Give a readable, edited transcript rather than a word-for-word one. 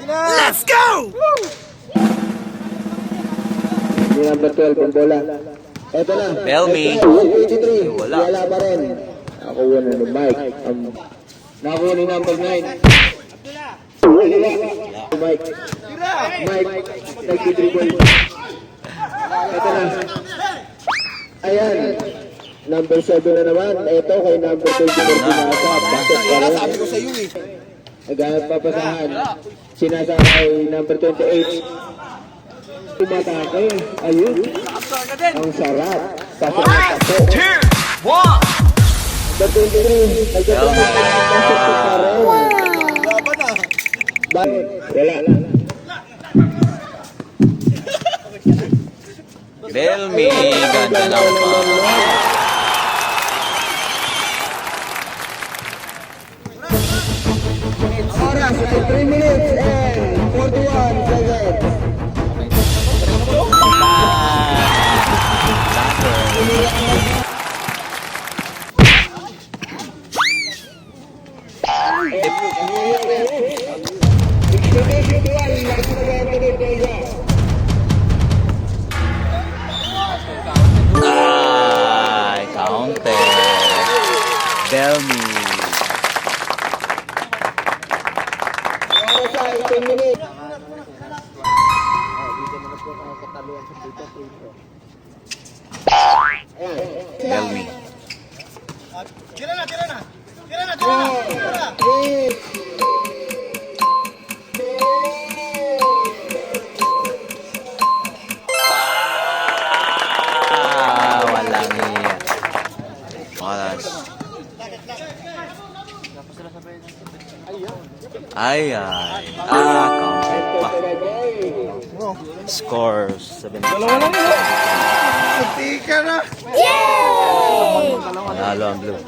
Let's go! Number 12 ang bola. Eto na. Tell me. 83. Wala. Wala pa rin. Nakuha na ni Mike. Nakuha ni number 9. Mike. Mike. Nag-dribble. Eto na. Ayan. Number 7 na naman. Eto kay number 24 pinasa. Bakit pa rin? Sabi ko sa iyo eh. Naghanap papasahan. Sinasama kay number 28. Tumatake. Ayun. Ang sarap. Pasok na pasok. 2, 1. Number 23. Nagkakaroon. Pasok pa rin. Laban na. Bakit? Wala. Tell me. Ganda lang pa. Oras ay 3 minutes and 41 seconds. Ay, counter. Tell me. Oras ay 10 minutes. Tell me. Tira na, tira na. Tira na, tira na. Tira na. Walang iya. Oras. Ay, ay. Counter pa. Score 7. Tika na. Panalo ang blue.